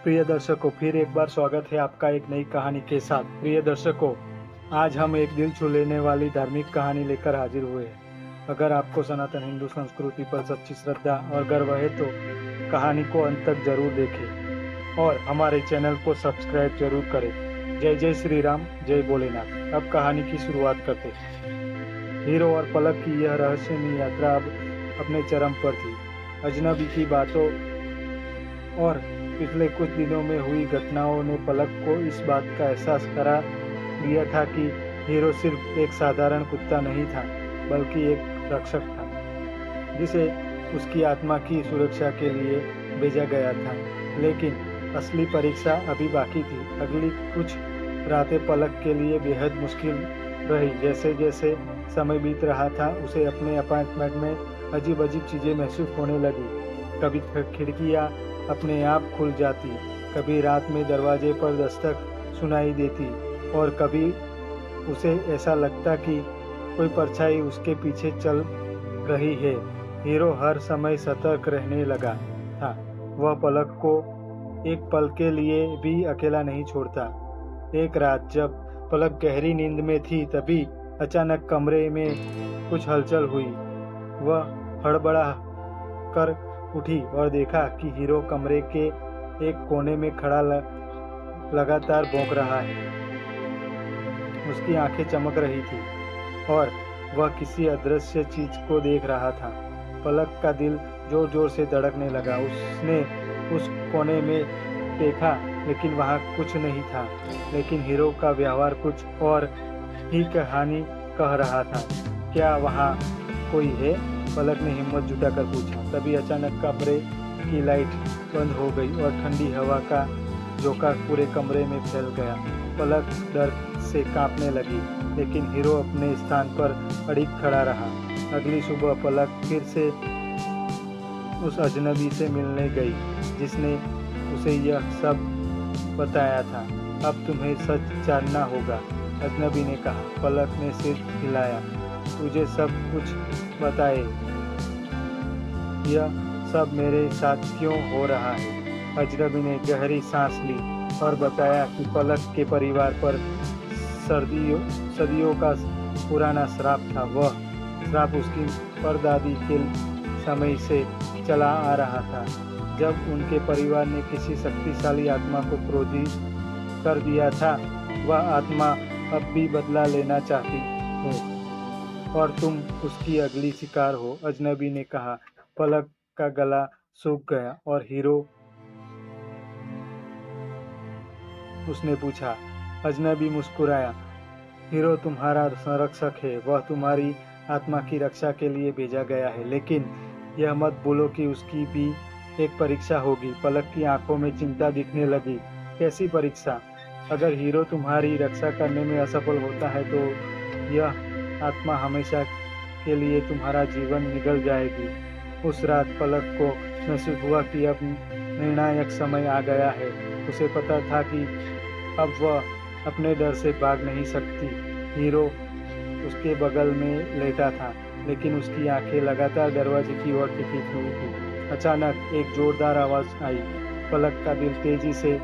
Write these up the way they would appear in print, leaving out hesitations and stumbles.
प्रिय दर्शकों, फिर एक बार स्वागत है आपका एक नई कहानी के साथ। प्रिय दर्शकों, आज हम एक दिल छू लेने वाली धार्मिक कहानी लेकर हाजिर हुए हैं। अगर आपको सनातन हिंदू संस्कृति पर सच्ची श्रद्धा और गर्व है तो कहानी को अंत तक जरूर देखें और हमारे चैनल को सब्सक्राइब जरूर करें। जय जय श्री राम, जय भोलेनाथ। अब कहानी की शुरुआत करते हैं। हीरो और पलक की यह रहस्यमयी यात्रा अब अपने चरम पर थी। अजनबी की बातों और पिछले कुछ दिनों में हुई घटनाओं ने पलक को इस बात का एहसास करा दिया था कि हीरो सिर्फ एक साधारण कुत्ता नहीं था, बल्कि एक रक्षक था जिसे उसकी आत्मा की सुरक्षा के लिए भेजा गया था। लेकिन असली परीक्षा अभी बाकी थी। अगली कुछ रातें पलक के लिए बेहद मुश्किल रही। जैसे जैसे समय बीत रहा था, उसे अपने अपार्टमेंट में अजीब अजीब चीज़ें महसूस होने लगी। कभी खिड़कियाँ अपने आप खुल जाती, कभी रात में दरवाजे पर दस्तक सुनाई देती और कभी उसे ऐसा लगता कि कोई परछाई उसके पीछे चल रही है। हीरो हर समय सतर्क रहने लगा था। वह पलक को एक पल के लिए भी अकेला नहीं छोड़ता। एक रात जब पलक गहरी नींद में थी, तभी अचानक कमरे में कुछ हलचल हुई। वह हड़बड़ा कर उठी और देखा कि हीरो कमरे के एक कोने में खड़ा लगातार भौंक रहा है। उसकी आंखें चमक रही थी और वह किसी अदृश्य चीज को देख रहा था। पलक का दिल जोर जोर से धड़कने लगा। उसने उस कोने में देखा, लेकिन वहां कुछ नहीं था। लेकिन हीरो का व्यवहार कुछ और ही कहानी कह रहा था। क्या वहां कोई है? पलक ने हिम्मत जुटाकर पूछा। तभी अचानक कमरे की लाइट बंद हो गई और ठंडी हवा का झोंका पूरे कमरे में फैल गया। पलक डर से कांपने लगी, लेकिन हीरो अपने स्थान पर अड़िग खड़ा रहा। अगली सुबह पलक फिर से उस अजनबी से मिलने गई जिसने उसे यह सब बताया था। अब तुम्हें सच जानना होगा, अजनबी ने कहा। पलक ने सिर हिलाया। तुझे सब कुछ बताए, यह सब मेरे साथ क्यों हो रहा है? अजनबी ने गहरी सांस ली और बताया कि पलक के परिवार पर सदियों का पुराना श्राप था। वह श्राप उसकी परदादी के समय से चला आ रहा था। जब उनके परिवार ने किसी शक्तिशाली आत्मा को क्रोधित कर दिया था, वह आत्मा अब भी बदला लेना चाहती है और तुम उसकी अगली शिकार हो, अजनबी ने कहा। पलक का गला सूख गया और हीरो उसने पूछा। अजनबी मुस्कुराया। हीरो तुम्हारा संरक्षक है, वह तुम्हारी आत्मा की रक्षा के लिए भेजा गया है, लेकिन यह मत भूलो कि उसकी भी एक परीक्षा होगी। पलक की आंखों में चिंता दिखने लगी। कैसी परीक्षा? अगर हीरो तुम्हारी रक्षा करने में असफल होता है तो यह आत्मा हमेशा के लिए तुम्हारा जीवन निगल जाएगी। उस रात पलक को महसूस हुआ कि अब निर्णायक समय आ गया है। उसे पता था कि अब वह अपने डर से भाग नहीं सकती। हीरो उसके बगल में लेटा था, लेकिन उसकी आंखें लगातार दरवाजे की ओर टिकी हुई थी। अचानक एक जोरदार आवाज आई। पलक का दिल तेजी से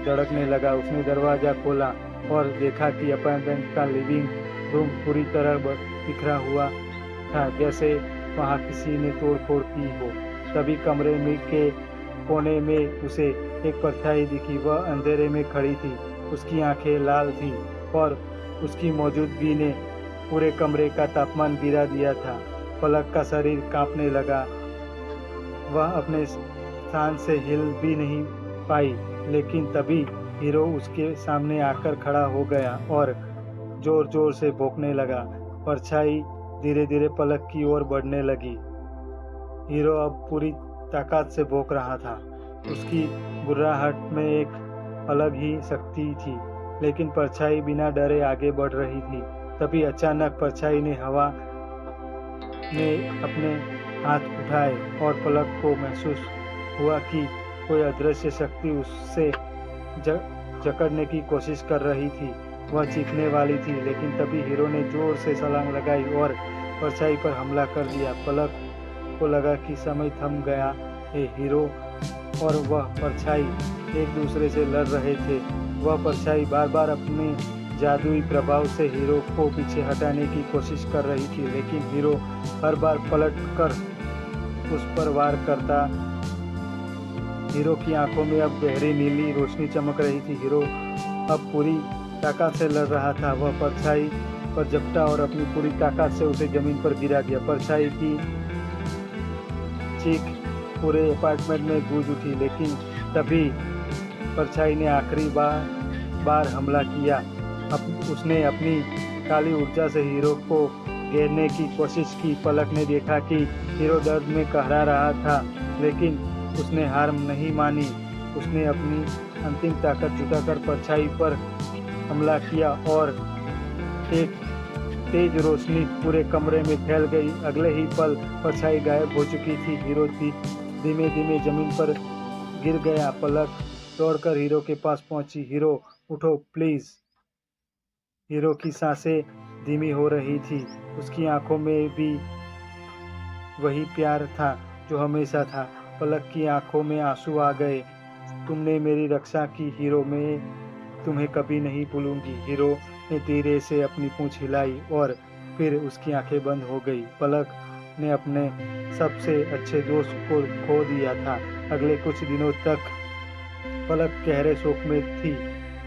धड़कने लगा। उसने दरवाजा खोला और देखा कि अपार्टमेंट का लिविंग रूम पूरी तरह बिखरा हुआ था, जैसे वहां किसी ने तोड़फोड़ की हो। तभी कमरे में के कोने में उसे एक परछाई दिखी। वह अंधेरे में खड़ी थी। उसकी आंखें लाल थी और उसकी मौजूदगी ने पूरे कमरे का तापमान गिरा दिया था। पलक का शरीर कांपने लगा। वह अपने स्थान से हिल भी नहीं पाई, लेकिन तभी हीरो उसके सामने आकर खड़ा हो गया और जोर जोर से भौंकने लगा। परछाई धीरे धीरे पलक की ओर बढ़ने लगी। हीरो अब पूरी ताकत से भौंक रहा था। उसकी गुर्राहट में एक अलग ही शक्ति थी, लेकिन परछाई बिना डरे आगे बढ़ रही थी। तभी अचानक परछाई ने हवा में अपने हाथ उठाए और पलक को महसूस हुआ कि कोई अदृश्य शक्ति उससे जकड़ने की कोशिश कर रही थी। वह चीखने वाली थी, लेकिन तभी हीरो ने जोर से छलांग लगाई और परछाई पर हमला कर दिया। पलक को लगा कि समय थम गया है। हीरो और वह परछाई एक दूसरे से लड़ रहे थे। वह परछाई बार बार अपने जादुई प्रभाव से हीरो को पीछे हटाने की कोशिश कर रही थी, लेकिन हीरो हर बार पलट कर उस पर वार करता। हीरो की आंखों में अब गहरी नीली रोशनी चमक रही थी। हीरो अब पूरी ताकत से लड़ रहा था। वह परछाई पर झपटा और अपनी पूरी ताकत से उसे जमीन पर गिरा दिया। परछाई की चीख पूरे अपार्टमेंट में गूंज उठी, लेकिन तभी परछाई ने आखिरी बार हमला किया। उसने अपनी काली ऊर्जा से हीरो को घेरने की कोशिश की। पलक ने देखा कि हीरो दर्द में कहरा रहा था, लेकिन उसने हार नहीं मानी। उसने अपनी अंतिम ताकत जुटाकर परछाई पर हमला किया और एक तेज रोशनी पूरे कमरे में फैल गई। अगले ही पल परछाई गायब हो चुकी थी। हीरो धीमे धीमे जमीन पर गिर गया। पलक दौड़कर हीरो के पास पहुंची। हीरो, उठो प्लीज। हीरो की सांसें धीमी हो रही थी। उसकी आंखों में भी वही प्यार था जो हमेशा था। पलक की आंखों में आंसू आ गए। तुमने मेरी रक्षा की हीरो, मैं तुम्हें कभी नहीं भूलूंगी। हीरो ने धीरे से अपनी पूंछ हिलाई और फिर उसकी आंखें बंद हो गई। पलक ने अपने सबसे अच्छे दोस्त को खो दिया था। अगले कुछ दिनों तक पलक गहरे शोक में थी।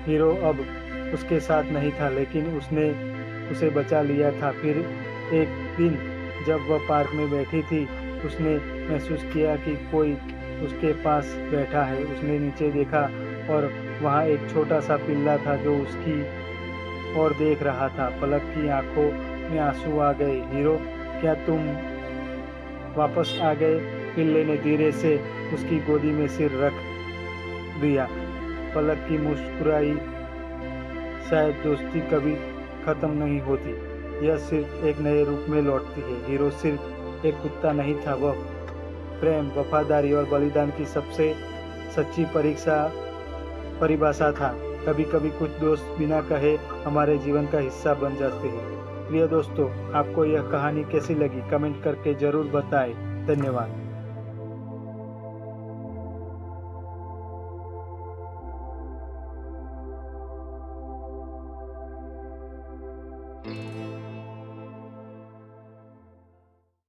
हीरो अब उसके साथ नहीं था, लेकिन उसने उसे बचा लिया था। फिर एक दिन जब वह पार्क में बैठी थी, उसने महसूस किया कि कोई उसके पास बैठा है। उसने नीचे देखा और वहाँ एक छोटा सा पिल्ला था जो उसकी ओर देख रहा था। पलक की आंखों में आंसू आ गए। हीरो, क्या तुम वापस आ गए? पिल्ले ने धीरे से उसकी गोदी में सिर रख दिया। पलक की मुस्कुराई, शायद दोस्ती कभी खत्म नहीं होती, यह सिर्फ एक नए रूप में लौटती है। हीरो सिर्फ एक कुत्ता नहीं था, वह प्रेम, वफादारी और बलिदान की सबसे सच्ची परिभाषा था। कभी कभी कुछ दोस्त बिना कहे हमारे जीवन का हिस्सा बन जाते हैं। प्रिय दोस्तों, आपको यह कहानी कैसी लगी कमेंट करके जरूर बताएं। धन्यवाद।